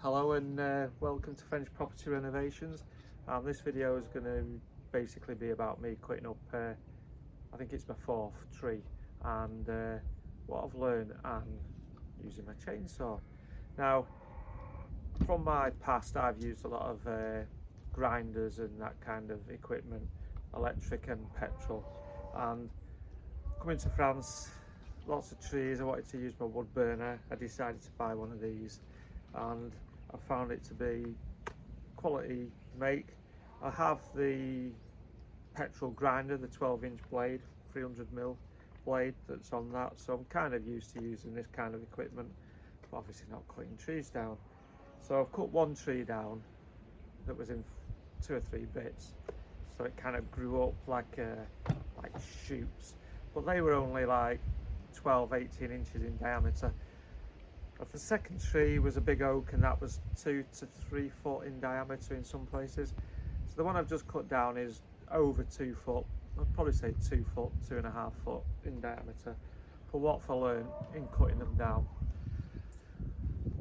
Hello and welcome to French Property Renovations. This video is going to basically be about me cutting up, I think it's my fourth tree, and what I've learned and using my chainsaw. Now, from my past I've used a lot of grinders and that kind of equipment, electric and petrol, and coming to France, lots of trees. I wanted to use my wood burner. I decided to buy one of these and I found it to be quality make. I have the petrol grinder, the 12-inch blade, 300mm blade that's on that, so I'm kind of used to using this kind of equipment, but obviously not cutting trees down. So I've cut one tree down that was in 2 or 3 bits, so it kind of grew up like shoots, but they were only like 12-18 inches in diameter. The second tree was a big oak, and that was 2 to 3 foot in diameter in some places. So the one I've just cut down is over 2 foot. I'd probably say 2 foot, 2.5 foot in diameter. For what I've learned in cutting them down.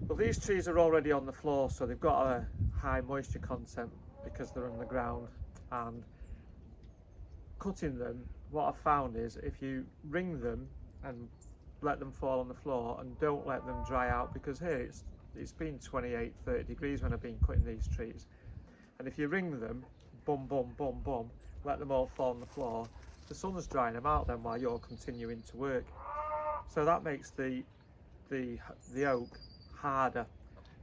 Well, these trees are already on the floor, so they've got a high moisture content because they're on the ground. And cutting them, what I've found is if you wring them and let them fall on the floor and don't let them dry out, because here it's been 28-30 degrees when I've been cutting these trees, and if you wring them, bum bum bum bum, let them all fall on the floor, the sun's drying them out then while you're continuing to work. So that makes the oak harder.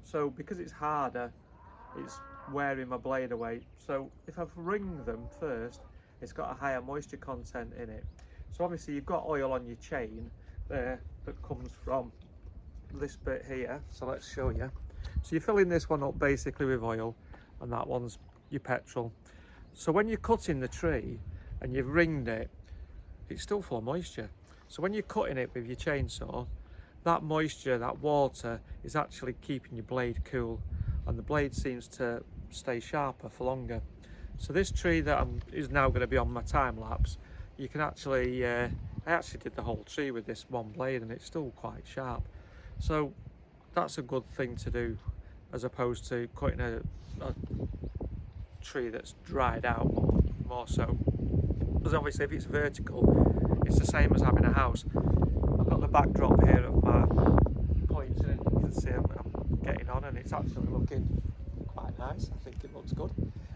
So because it's harder, it's wearing my blade away. So if I've wringed them first, it's got a higher moisture content in it. So obviously you've got oil on your chain there that comes from this bit here, so let's show you. So you're filling this one up basically with oil, and that one's your petrol. So when you're cutting the tree and you've wringed it, it's still full of moisture. So when you're cutting it with your chainsaw, that moisture, that water, is actually keeping your blade cool, and the blade seems to stay sharper for longer. So this tree that is now going to be on my time lapse, you can actually I actually did the whole tree with this one blade and it's still quite sharp. So that's a good thing to do, as opposed to cutting a tree that's dried out more so. Because obviously if it's vertical, it's the same as having a house. I've got the backdrop here of my points, and you can see I'm getting on, and it's actually looking quite nice. I think it looks good.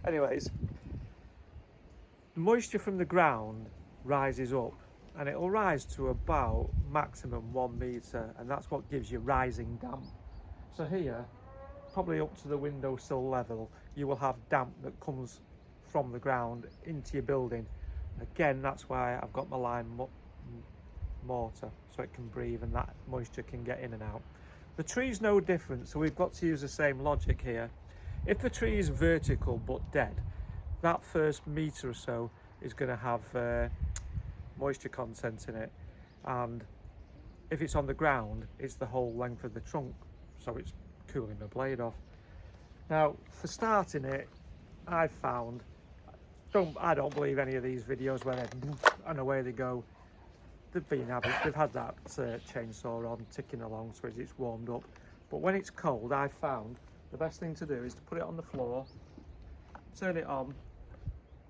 Anyways, the moisture from the ground rises up, and it will rise to about maximum 1 metre, and that's what gives you rising damp. So here, probably up to the windowsill level, you will have damp that comes from the ground into your building. Again, that's why I've got my lime mortar, so it can breathe and that moisture can get in and out. The tree's no different, so we've got to use the same logic here. If the tree is vertical but dead, that first metre or so is going to have moisture content in it, and if it's on the ground, it's the whole length of the trunk, so it's cooling the blade off. Now, for starting it, I've found, I don't believe any of these videos where they and away they go. They've had that chainsaw on ticking along, so it's warmed up. But when it's cold, I've found the best thing to do is to put it on the floor, turn it on,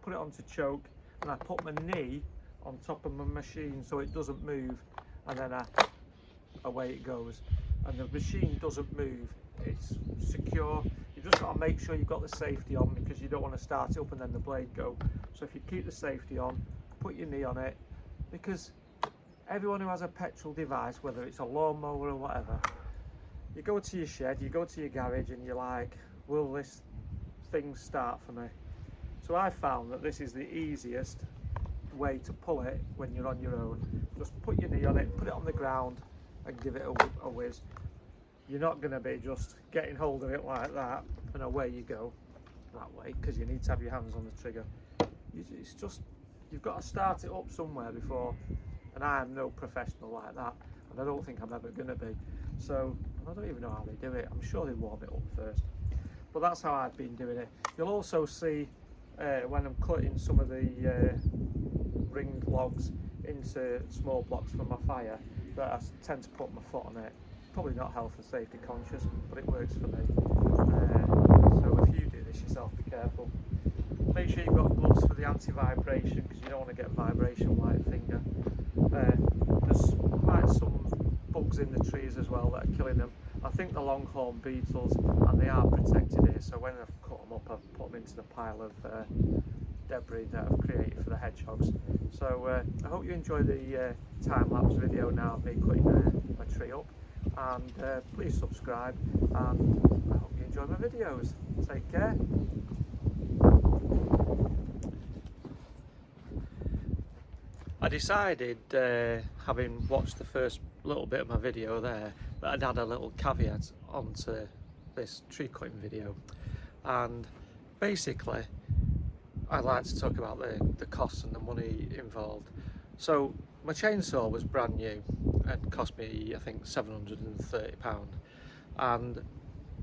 put it onto choke, and I put my knee on top of my machine so it doesn't move, and then away it goes. And the machine doesn't move, it's secure. You've just got to make sure you've got the safety on, because you don't want to start it up and then the blade go. So if you keep the safety on, put your knee on it, because everyone who has a petrol device, whether it's a lawnmower or whatever, you go to your shed, you go to your garage, and you're like, will this thing start for me? So I found that this is the easiest way to pull it when you're on your own. Just put your knee on it, put it on the ground, and give it a whiz. You're not going to be just getting hold of it like that and away you go that way, because you need to have your hands on the trigger. It's just, you've got to start it up somewhere before, and I am no professional like that, and I don't think I'm ever going to be. So I don't even know how they do it. I'm sure they warm it up first, but that's how I've been doing it. You'll also see when I'm cutting some of the ringed logs into small blocks for my fire, that I tend to put my foot on it, probably not health and safety conscious, but it works for me. So if you do this yourself, be careful. Make sure you've got gloves for the anti-vibration, because you don't want to get vibration white finger. There's quite some bugs in the trees as well that are killing them. I think the longhorn beetles, and they are protected here, so when I've cut them up, I've put them into the pile of debris that I've created for the hedgehogs. So I hope you enjoy the time-lapse video now of me cutting my tree up, and please subscribe, and I hope you enjoy my videos. Take care. I decided, having watched the first little bit of my video there, that I'd add a little caveat onto this tree cutting video. And basically, I'd like to talk about the costs and the money involved. So my chainsaw was brand new and cost me, I think, £730. And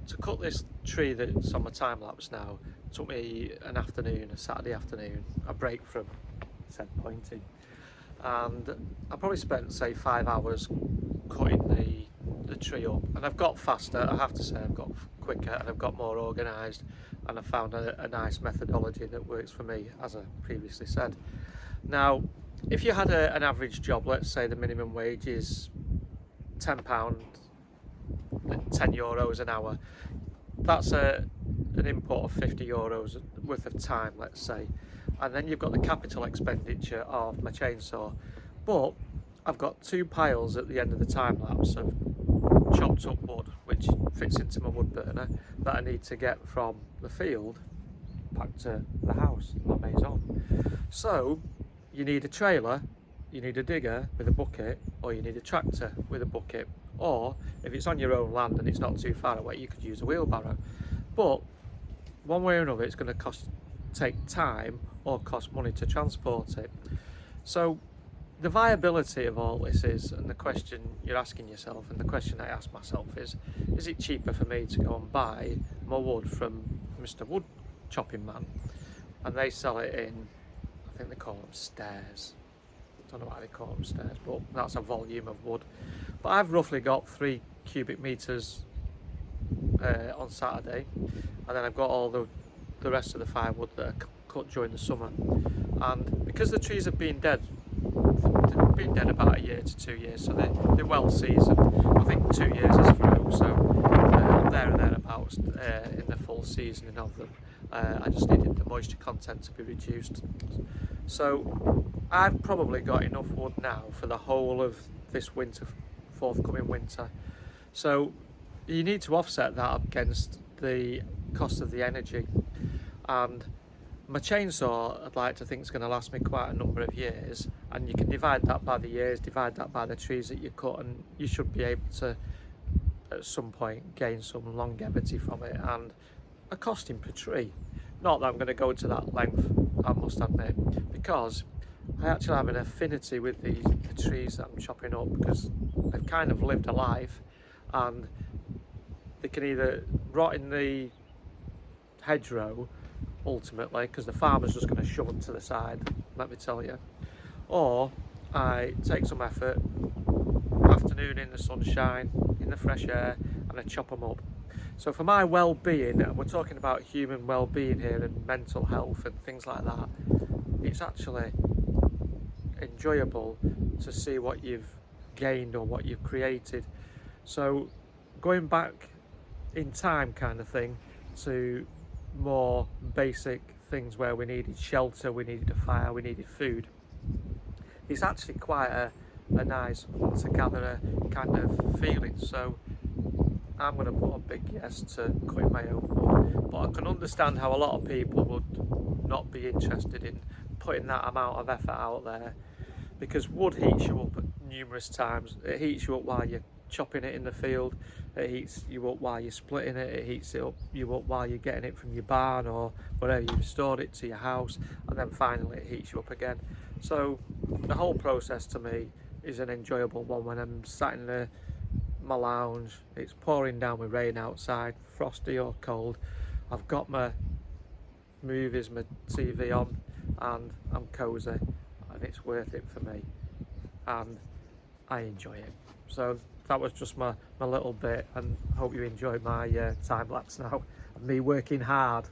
to cut this tree that's on my time lapse now took me an afternoon, a Saturday afternoon, a break from said pointing. And I probably spent, say, 5 hours cutting the tree up, and I've got faster, I have to say. I've got quicker and I've got more organised, and I found a nice methodology that works for me, as I previously said. Now, if you had an average job, let's say the minimum wage is £10, €10 an hour, that's an input of €50 worth of time, let's say. And then you've got the capital expenditure of my chainsaw. But I've got 2 piles at the end of the time lapse of chopped up wood, which fits into my wood burner, that I need to get from the field back to the house, my maison. So you need a trailer, you need a digger with a bucket, or you need a tractor with a bucket, or if it's on your own land and it's not too far away, you could use a wheelbarrow. But one way or another, it's going to take time or cost money to transport it. So the viability of all this is, and the question you're asking yourself, and the question I ask myself is it cheaper for me to go and buy my wood from Mr. Wood Chopping Man, and they sell it in, I think they call them stairs, I don't know why they call them stairs, but that's a volume of wood. But I've roughly got 3 cubic meters on Saturday, and then I've got all the rest of the firewood that are cut during the summer. And because the trees have been dead about 1 to 2 years, so they're well seasoned. I think 2 years is through, so I'm there and thereabouts in the full seasoning of them. I just needed the moisture content to be reduced. So I've probably got enough wood now for the whole of this winter, forthcoming winter. So you need to offset that against the cost of the energy. And my chainsaw, I'd like to think, is going to last me quite a number of years, and you can divide that by the years, divide that by the trees that you cut, and you should be able to at some point gain some longevity from it and a costing per tree. Not that I'm going to go to that length, I must admit, because I actually have an affinity with the trees that I'm chopping up, because they've kind of lived a life, and they can either rot in the hedgerow ultimately, because the farmer's just going to shove them to the side, let me tell you, or I take some effort, afternoon in the sunshine, in the fresh air, and I chop them up. So for my well-being, and we're talking about human well-being here and mental health and things like that, it's actually enjoyable to see what you've gained or what you've created. So going back in time kind of thing to more basic things where we needed shelter, we needed a fire, we needed food, it's actually quite a nice hunter-gatherer kind of feeling. So I'm going to put a big yes to cutting my own wood, but I can understand how a lot of people would not be interested in putting that amount of effort out there, because wood heats you up numerous times. It heats you up while you're chopping it in the field, it heats you up while you're splitting it, it heats you up while you're getting it from your barn or wherever you've stored it to your house, and then finally it heats you up again. So the whole process to me is an enjoyable one. When I'm sat in my lounge, it's pouring down with rain outside, frosty or cold, I've got my movies, my TV on, and I'm cozy, and it's worth it for me, and I enjoy it. So that was just my little bit, and I hope you enjoyed my time lapse now of me working hard.